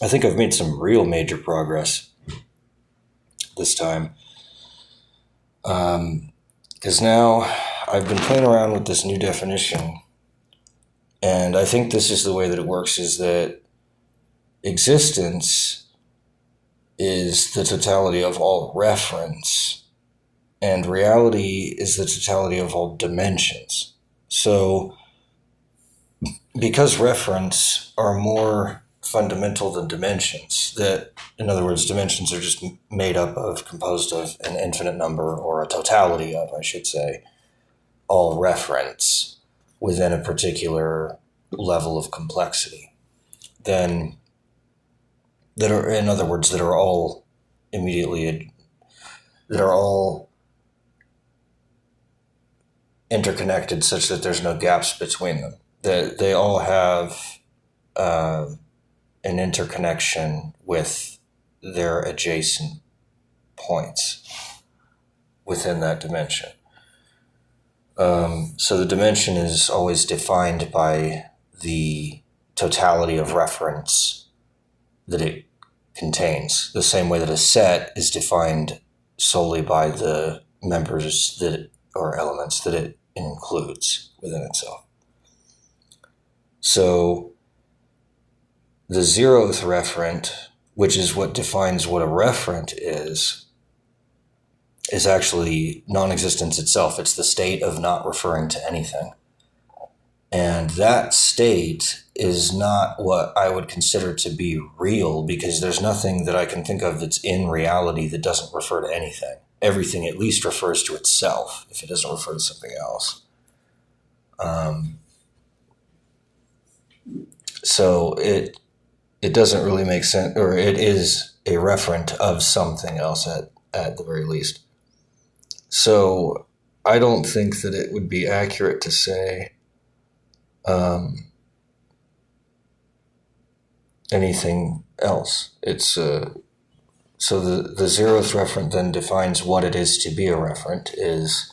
I think I've made some real major progress this time. Because now I've been playing around with this new definition, and I think this is the way that it works, is that existence is the totality of all reference, and reality is the totality of all dimensions. So, because reference are more fundamental than dimensions, that, in other words, dimensions are just made up of, composed of an infinite number, or a totality of, I should say, all reference within a particular level of complexity, then that are, in other words, that are all interconnected such that there's no gaps between them. That they all have an interconnection with their adjacent points within that dimension. So the dimension is always defined by the totality of reference that it contains, the same way that a set is defined solely by the members or elements that it includes within itself. So the zeroth referent, which is what defines what a referent is actually non-existence itself. It's the state of not referring to anything. And that state is not what I would consider to be real, because there's nothing that I can think of that's in reality that doesn't refer to anything. Everything at least refers to itself if it doesn't refer to something else. So it doesn't really make sense, or it is a referent of something else at the very least. So I don't think that it would be accurate to say anything else. It's so the zeroth referent then defines what it is to be a referent, is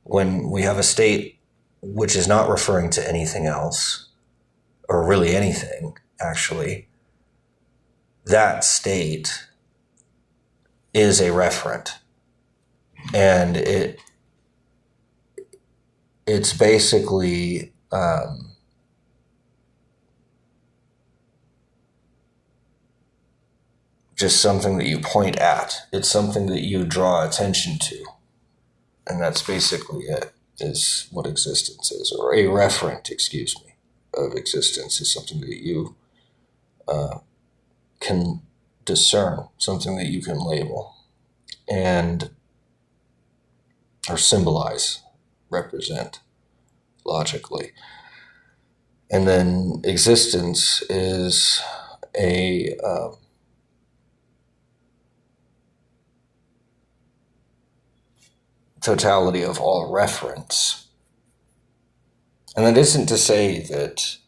when we have a state which is not referring to anything else, or really anything, actually, that state is a referent. And it's basically just something that you point at. It's something that you draw attention to. And that's basically it, is what existence is, or a referent, of existence is something that you can discern, something that you can label and or symbolize, represent logically. And then existence is a totality of all reference. And that isn't to say that,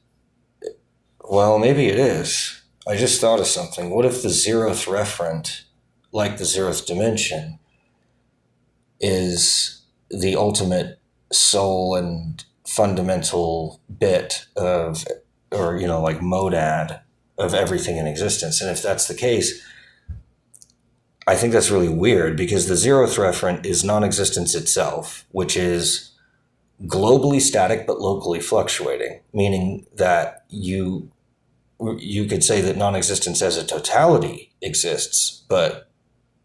well, maybe it is. I just thought of something. What if the zeroth referent, like the zeroth dimension, is the ultimate soul and fundamental bit of, or, like monad of everything in existence? And if that's the case, I think that's really weird, because the zeroth referent is non-existence itself, which is globally static but locally fluctuating, meaning that you could say that non-existence as a totality exists, but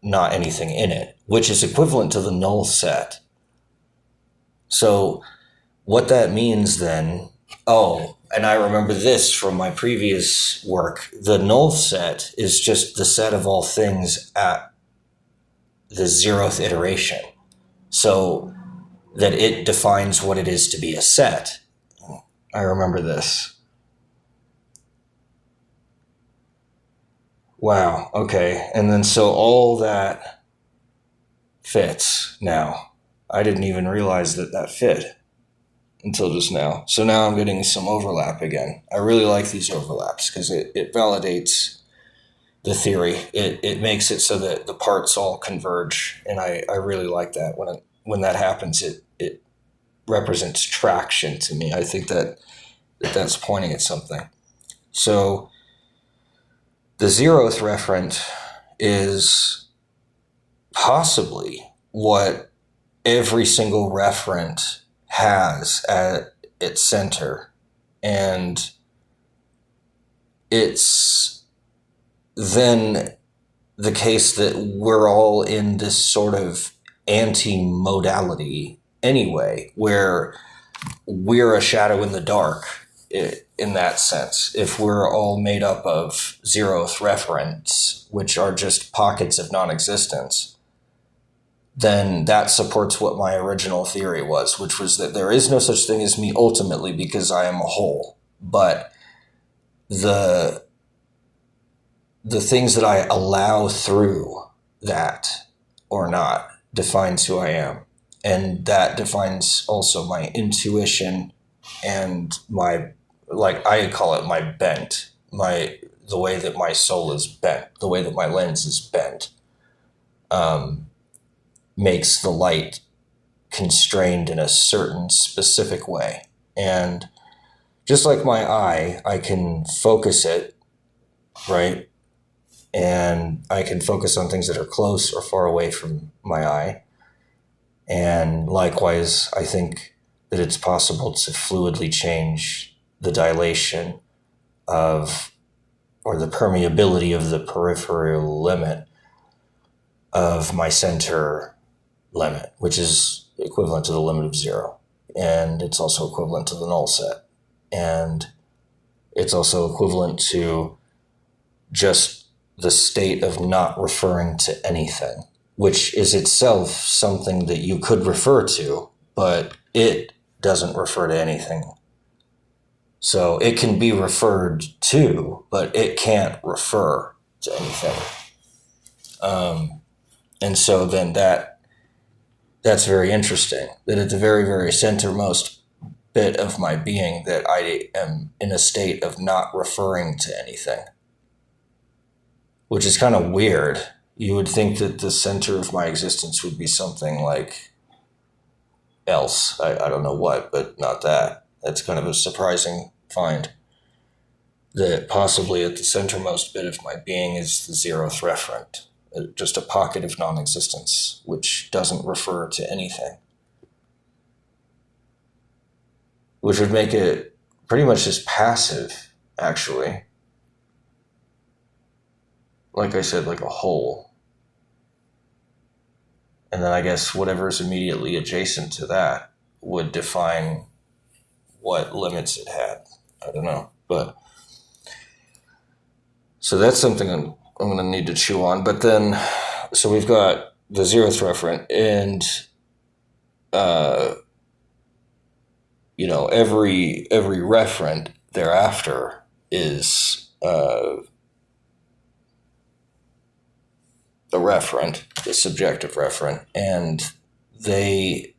not anything in it, which is equivalent to the null set. So what that means then, and I remember this from my previous work, the null set is just the set of all things at the zeroth iteration, so that it defines what it is to be a set. I remember this. Wow, okay. And then so all that fits now. I didn't even realize that fit until just now. So now I'm getting some overlap again. I really like these overlaps because it validates the theory. It makes it so that the parts all converge, and I really like that. When that happens, it represents traction to me. I think that's pointing at something. So The zeroth referent is possibly what every single referent has at its center. And it's then the case that we're all in this sort of anti-modality anyway, where we're a shadow in the dark in that sense. If we're all made up of zeroth referents, which are just pockets of non-existence, then that supports what my original theory was, which was that there is no such thing as me ultimately because I am a whole. But the things that I allow through that or not defines who I am. And that defines also my intuition and my, like I call it my bent, the way that my soul is bent, the way that my lens is bent, makes the light constrained in a certain specific way. And just like my eye, I can focus it, right? And I can focus on things that are close or far away from my eye. And likewise, I think that it's possible to fluidly change the dilation of, or the permeability of the peripheral limit of my center limit, which is equivalent to the limit of zero. And it's also equivalent to the null set. And it's also equivalent to just the state of not referring to anything, which is itself something that you could refer to, but it doesn't refer to anything. So it can be referred to, but it can't refer to anything. And so then that's very interesting, that at the very, very centermost bit of my being, that I am in a state of not referring to anything, which is kind of weird. You would think that the center of my existence would be something like else. I don't know what, but not that. That's kind of a surprising find, that possibly at the centermost bit of my being is the zeroth referent, just a pocket of non-existence, which doesn't refer to anything. Which would make it pretty much just passive, actually. Like I said, like a whole. And then I guess whatever is immediately adjacent to that would define what limits it had. I don't know. But so that's something I'm going to need to chew on. But then, so we've got the zeroth referent, and every referent thereafter is the referent, the subjective referent, and they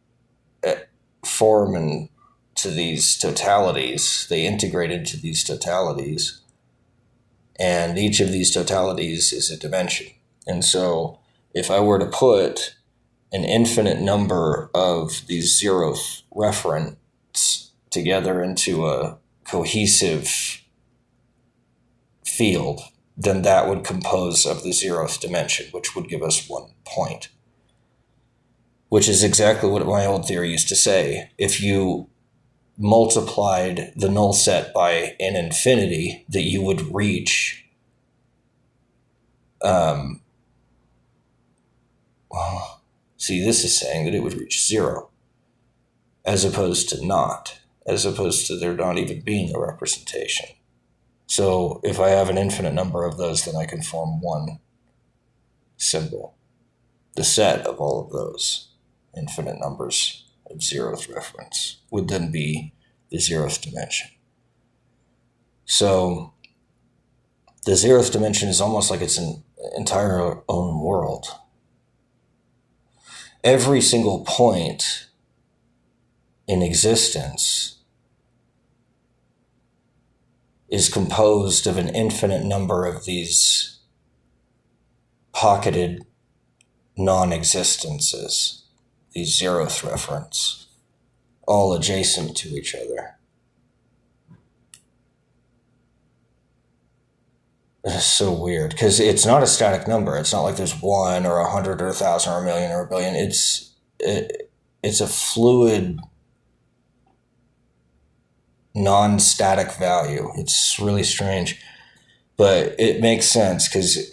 form into these totalities. They integrate into these totalities, and each of these totalities is a dimension. And so if I were to put an infinite number of these zeroth referents together into a cohesive field, then that would compose of the zeroth dimension, which would give us 1 point. Which is exactly what my old theory used to say. If you multiplied the null set by an infinity, that you would reach this is saying that it would reach zero, as opposed to not, as opposed to there not even being a representation. So if I have an infinite number of those, then I can form one symbol. The set of all of those infinite numbers of zeroth reference would then be the zeroth dimension. So the zeroth dimension is almost like it's an entire own world. Every single point in existence is composed of an infinite number of these pocketed non-existences, these zeroth referents, all adjacent to each other. It's so weird because it's not a static number. It's not like there's one or 100 or 1,000 or a million or a billion. It's a fluid, non-static value. It's really strange, but it makes sense because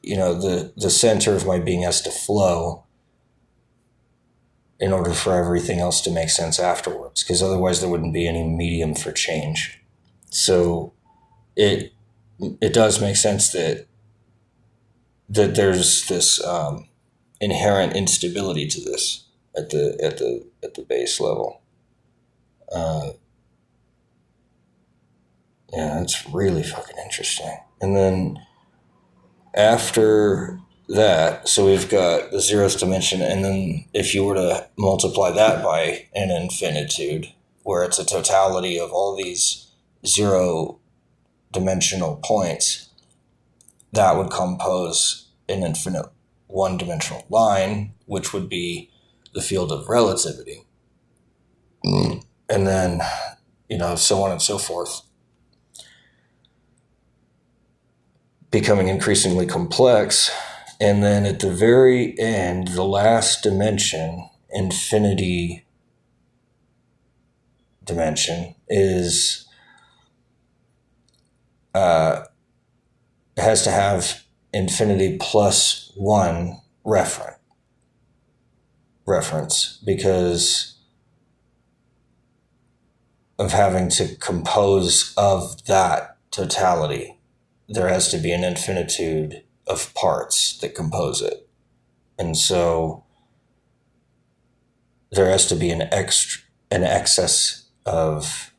the center of my being has to flow in order for everything else to make sense afterwards, because otherwise there wouldn't be any medium for change. So it does make sense that there's this inherent instability to this at the base level. Yeah, it's really fucking interesting. And then after that, so we've got the zeroth dimension, and then if you were to multiply that by an infinitude, where it's a totality of all these zero dimensional points, that would compose an infinite one-dimensional line, which would be the field of relativity. And then, so on and so forth, becoming increasingly complex. And then at the very end, the last dimension, infinity dimension, has to have infinity plus one reference because of having to compose of that totality. There has to be an infinitude of parts that compose it. And so there has to be an excess of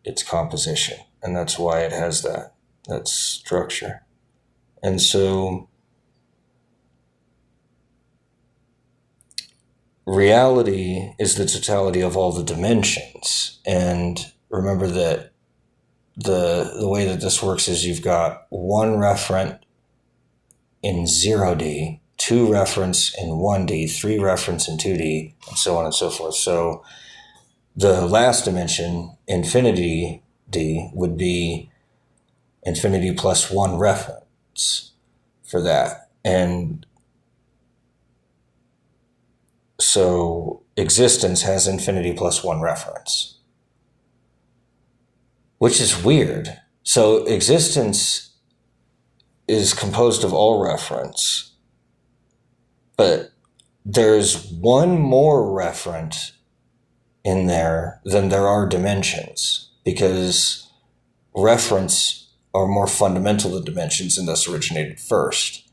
its composition. And that's why it has that structure. And so reality is the totality of all the dimensions. And remember that the way that this works is you've got one referent in 0D, two reference in 1D, three reference in 2D, and so on and so forth. So the last dimension, infinity D, would be infinity plus one reference for that. And so existence has infinity plus one reference, which is weird. So existence is composed of all reference, but there's one more referent in there than there are dimensions, because reference are more fundamental to dimensions and thus originated first.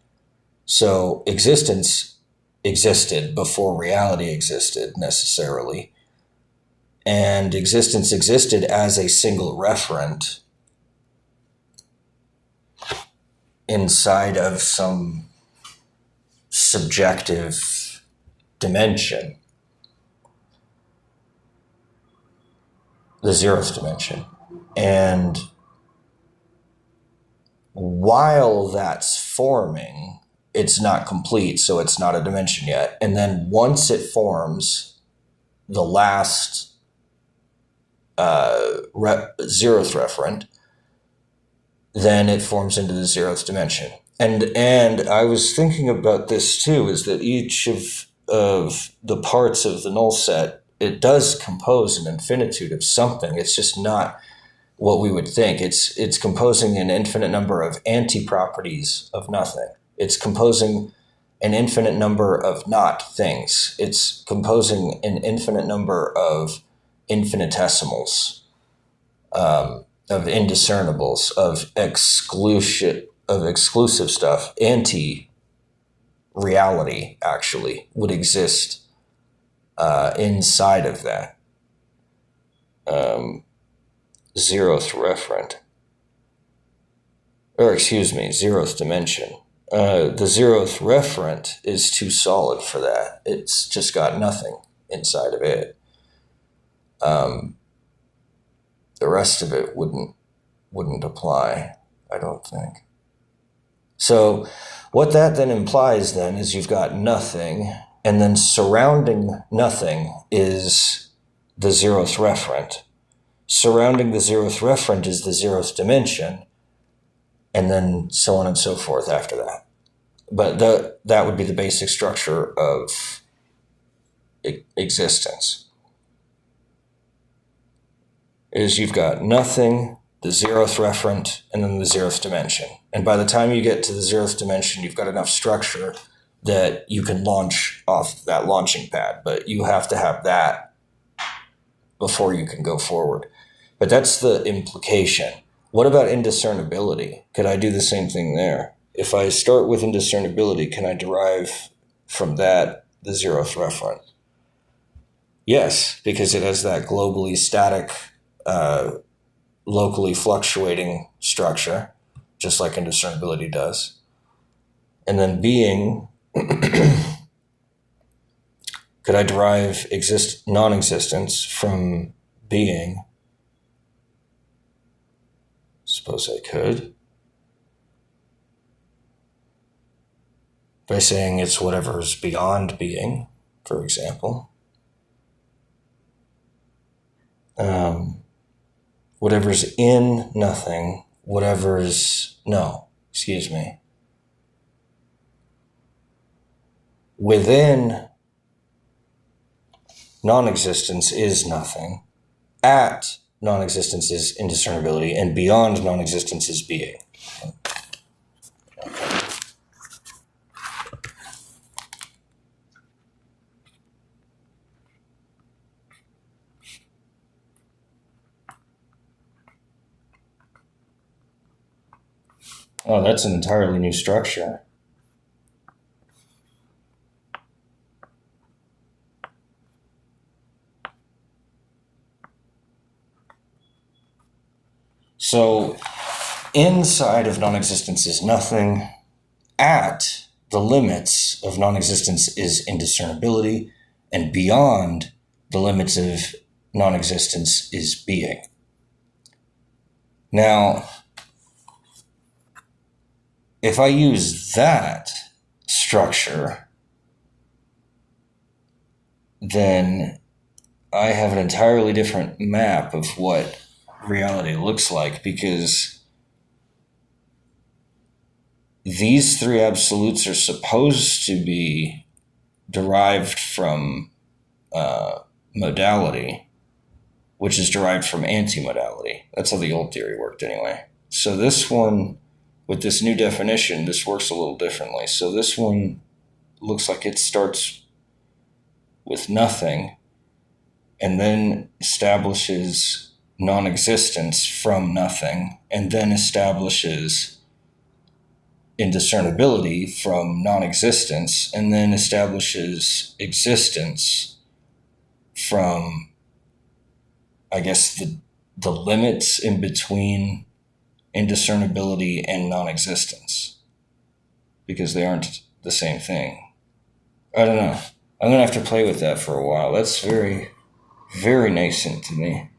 So existence existed before reality existed necessarily. And existence existed as a single referent inside of some subjective dimension, the zeroth dimension. And while that's forming, it's not complete, so it's not a dimension yet. And then once it forms, the last zeroth referent, then it forms into the zeroth dimension. And I was thinking about this too, is that each of the parts of the null set, it does compose an infinitude of something. It's just not what we would think. It's composing an infinite number of anti-properties of nothing. It's composing an infinite number of not things. It's composing an infinite number of infinitesimals, of indiscernibles, of exclusive stuff. Anti-reality actually would exist inside of that zeroth dimension. The zeroth referent is too solid for that. It's just got nothing inside of it. The rest of it wouldn't apply, I don't think. So what that then implies then is you've got nothing, and then surrounding nothing is the zeroth referent. Surrounding the zeroth referent is the zeroth dimension, and then so on and so forth after that. But that would be the basic structure of existence. Is you've got nothing, the zeroth referent, and then the zeroth dimension. And by the time you get to the zeroth dimension, you've got enough structure that you can launch off that launching pad. But you have to have that before you can go forward. But that's the implication. What about indiscernibility? Could I do the same thing there? If I start with indiscernibility, can I derive from that the zeroth referent? Yes, because it has that globally static, locally fluctuating structure, just like indiscernibility does. And then being, could I derive non-existence from being? Suppose I could. By saying it's whatever's beyond being, for example. Whatever's in nothing, within non-existence is nothing, at non-existence is indiscernibility, and beyond non-existence is being. Oh, that's an entirely new structure. So, inside of non-existence is nothing. At the limits of non-existence is indiscernibility. And beyond the limits of non-existence is being. Now, if I use that structure, then I have an entirely different map of what reality looks like, because these three absolutes are supposed to be derived from modality, which is derived from anti-modality. That's how the old theory worked anyway. So this one, with this new definition, this works a little differently. So this one looks like it starts with nothing and then establishes non-existence from nothing, and then establishes indiscernibility from non-existence, and then establishes existence from, I guess, the limits in between indiscernibility and non-existence, because they aren't the same thing. I don't know. I'm going to have to play with that for a while. That's very, very nascent to me.